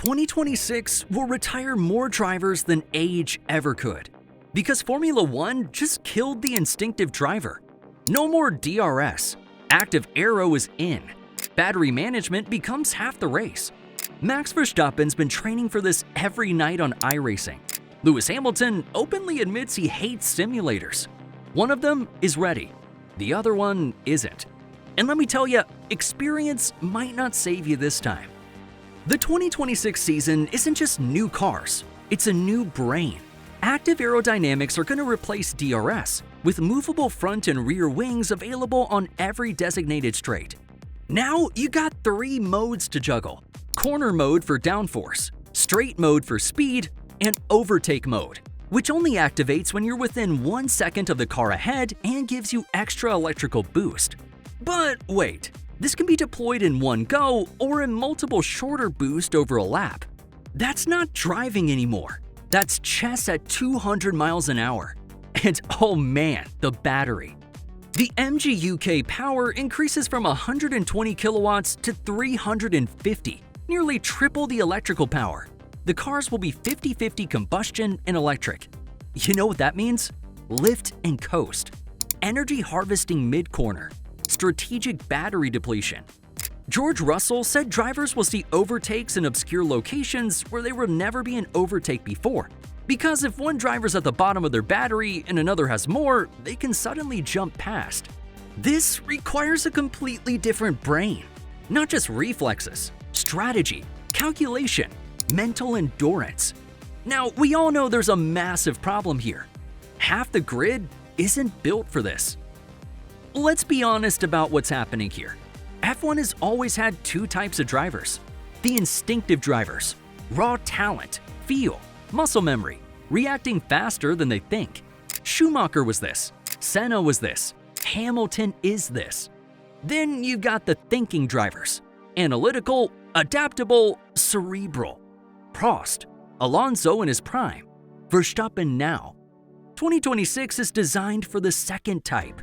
2026 will retire more drivers than age ever could, because Formula One just killed the instinctive driver. No more DRS. Active aero is in. Battery management becomes half the race. Max Verstappen's been training for this every night on iRacing. Lewis Hamilton openly admits he hates simulators. One of them is ready. The other one isn't. And let me tell you, experience might not save you this time. The 2026 season isn't just new cars, it's a new brain. Active aerodynamics are going to replace DRS, with movable front and rear wings available on every designated straight. Now you got 3 modes to juggle: corner mode for downforce, straight mode for speed, and overtake mode, which only activates when you're within 1 second of the car ahead and gives you extra electrical boost. But wait, this can be deployed in one go or in multiple shorter boosts over a lap. That's not driving anymore. That's chess at 200 miles an hour. And oh man, the battery. The MG UK power increases from 120 kilowatts to 350, nearly triple the electrical power. The cars will be 50-50 combustion and electric. You know what that means? Lift and coast. Energy harvesting mid-corner. Strategic battery depletion. George Russell said drivers will see overtakes in obscure locations where there will never be an overtake before. Because if one driver's at the bottom of their battery and another has more, they can suddenly jump past. This requires a completely different brain. Not just reflexes, strategy, calculation, mental endurance. Now, we all know there's a massive problem here. Half the grid isn't built for this. Let's be honest about what's happening here. F1 has always had 2 types of drivers. The instinctive drivers, raw talent, feel, muscle memory, reacting faster than they think. Schumacher was this, Senna was this, Hamilton is this. Then you got the thinking drivers, analytical, adaptable, cerebral. Prost, Alonso in his prime, Verstappen now. 2026 is designed for the second type.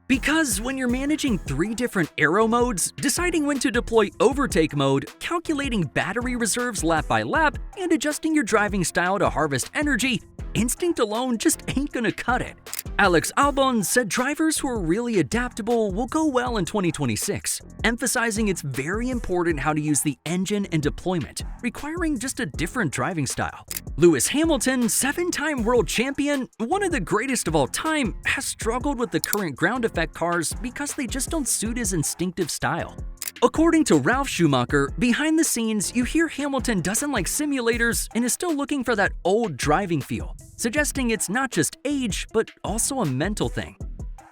Because when you're managing 3 different aero modes, deciding when to deploy overtake mode, calculating battery reserves lap by lap, and adjusting your driving style to harvest energy, instinct alone just ain't gonna cut it. Alex Albon said drivers who are really adaptable will go well in 2026, emphasizing it's very important how to use the engine and deployment, requiring just a different driving style. Lewis Hamilton, 7-time world champion, one of the greatest of all time, has struggled with the current ground effect cars because they just don't suit his instinctive style. According to Ralf Schumacher, behind the scenes, you hear Hamilton doesn't like simulators and is still looking for that old driving feel, suggesting it's not just age, but also a mental thing.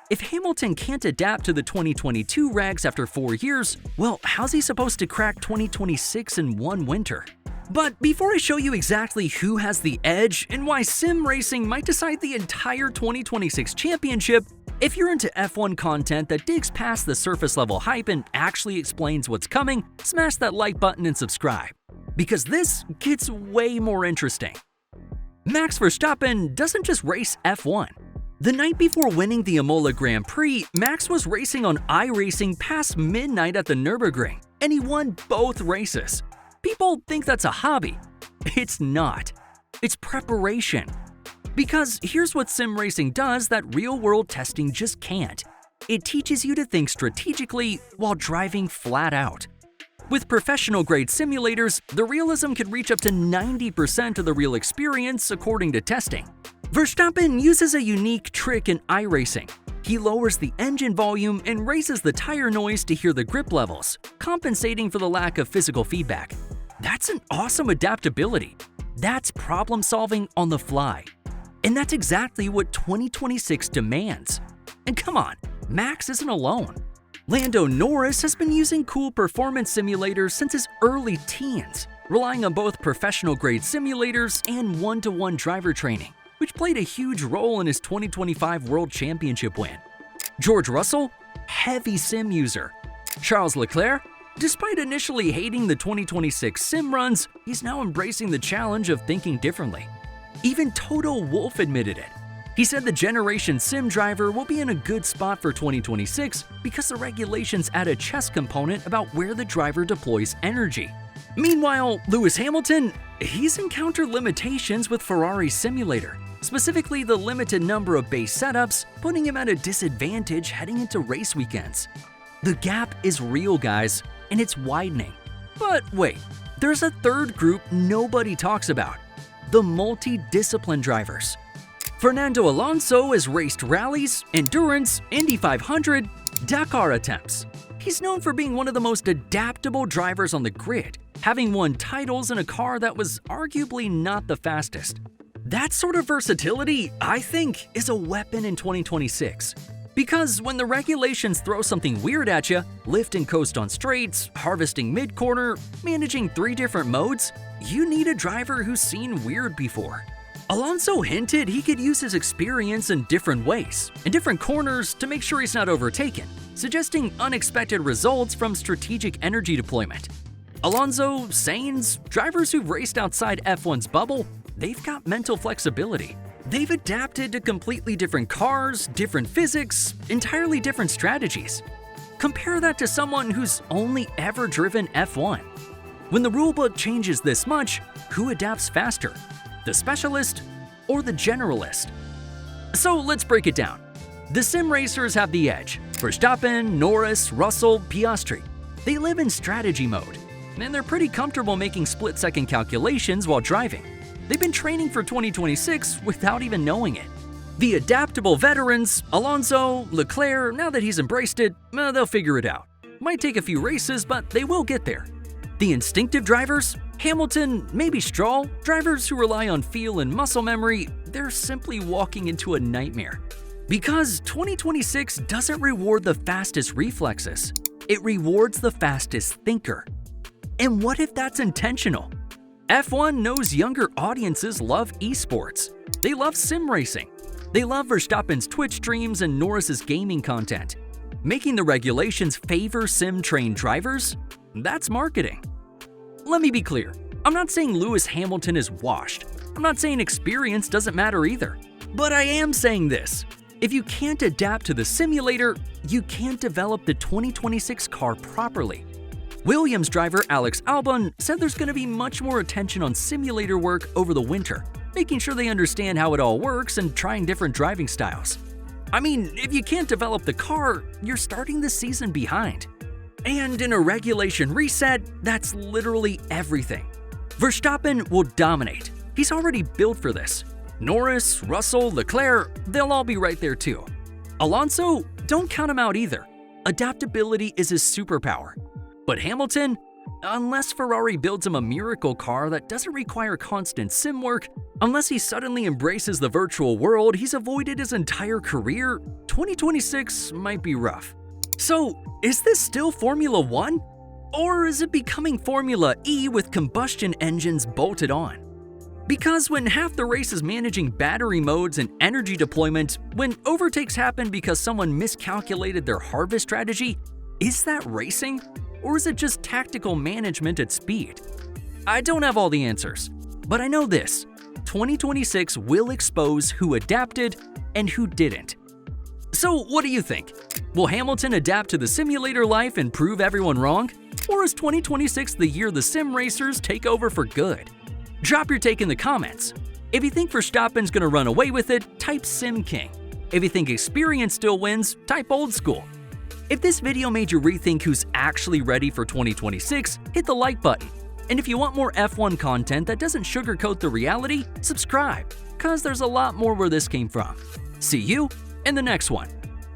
If Hamilton can't adapt to the 2022 regs after 4 years, well, how's he supposed to crack 2026 in one winter? But before I show you exactly who has the edge and why sim racing might decide the entire 2026 championship, if you're into F1 content that digs past the surface level hype and actually explains what's coming, smash that like button and subscribe, because this gets way more interesting. Max Verstappen doesn't just race F1. The night before winning the Imola Grand Prix, Max was racing on iRacing past midnight at the Nürburgring, and he won both races. People think that's a hobby. It's not. It's preparation. Because here's what sim racing does that real-world testing just can't. It teaches you to think strategically while driving flat out. With professional-grade simulators, the realism can reach up to 90% of the real experience according to testing. Verstappen uses a unique trick in iRacing. He lowers the engine volume and raises the tire noise to hear the grip levels, compensating for the lack of physical feedback. That's an awesome adaptability. That's problem solving on the fly. And that's exactly what 2026 demands. And come on, Max isn't alone. Lando Norris has been using cool performance simulators since his early teens, relying on both professional-grade simulators and one-to-one driver training, which played a huge role in his 2025 World Championship win. George Russell, heavy sim user. Charles Leclerc, despite initially hating the 2026 sim runs, he's now embracing the challenge of thinking differently. Even Toto Wolff admitted it. He said the Generation Sim driver will be in a good spot for 2026 because the regulations add a chess component about where the driver deploys energy. Meanwhile, Lewis Hamilton, he's encountered limitations with Ferrari's simulator, specifically the limited number of base setups, putting him at a disadvantage heading into race weekends. The gap is real, guys, and it's widening. But wait, there's a third group nobody talks about: the multi-discipline drivers. Fernando Alonso has raced rallies, endurance, Indy 500, Dakar attempts. He's known for being one of the most adaptable drivers on the grid, having won titles in a car that was arguably not the fastest. That sort of versatility, I think, is a weapon in 2026. Because when the regulations throw something weird at you, lift and coast on straights, harvesting mid-corner, managing 3 different modes, you need a driver who's seen weird before. Alonso hinted he could use his experience in different ways, in different corners, to make sure he's not overtaken, suggesting unexpected results from strategic energy deployment. Alonso, Sainz, drivers who've raced outside F1's bubble, they've got mental flexibility. They've adapted to completely different cars, different physics, entirely different strategies. Compare that to someone who's only ever driven F1. When the rulebook changes this much, who adapts faster? The specialist or the generalist? So let's break it down. The sim racers have the edge. Verstappen, Norris, Russell, Piastri. They live in strategy mode, and they're pretty comfortable making split-second calculations while driving. They've been training for 2026 without even knowing it. The adaptable veterans, Alonso, Leclerc, now that he's embraced it, they'll figure it out. Might take a few races, but they will get there. The instinctive drivers, Hamilton, maybe Stroll, drivers who rely on feel and muscle memory, they're simply walking into a nightmare. Because 2026 doesn't reward the fastest reflexes, it rewards the fastest thinker. And what if that's intentional? F1 knows younger audiences love esports. They love sim racing. They love Verstappen's Twitch streams and Norris's gaming content. Making the regulations favor sim-trained drivers? That's marketing. Let me be clear. I'm not saying Lewis Hamilton is washed. I'm not saying experience doesn't matter either. But I am saying this. If you can't adapt to the simulator, you can't develop the 2026 car properly. Williams driver Alex Albon said there's going to be much more attention on simulator work over the winter, making sure they understand how it all works and trying different driving styles. I mean, if you can't develop the car, you're starting the season behind. And in a regulation reset, that's literally everything. Verstappen will dominate. He's already built for this. Norris, Russell, Leclerc, they'll all be right there too. Alonso, don't count him out either. Adaptability is his superpower. But Hamilton, unless Ferrari builds him a miracle car that doesn't require constant sim work, unless he suddenly embraces the virtual world he's avoided his entire career, 2026 might be rough. So, is this still Formula 1? Or is it becoming Formula E with combustion engines bolted on? Because when half the race is managing battery modes and energy deployment, when overtakes happen because someone miscalculated their harvest strategy, is that racing? Or is it just tactical management at speed? I don't have all the answers, but I know this: 2026 will expose who adapted and who didn't. So what do you think? Will Hamilton adapt to the simulator life and prove everyone wrong? Or is 2026 the year the sim racers take over for good? Drop your take in the comments. If you think Verstappen's gonna run away with it, type Sim King. If you think experience still wins, type old school. If this video made you rethink who's actually ready for 2026, hit the like button. And if you want more F1 content that doesn't sugarcoat the reality, subscribe, cause there's a lot more where this came from. See you in the next one.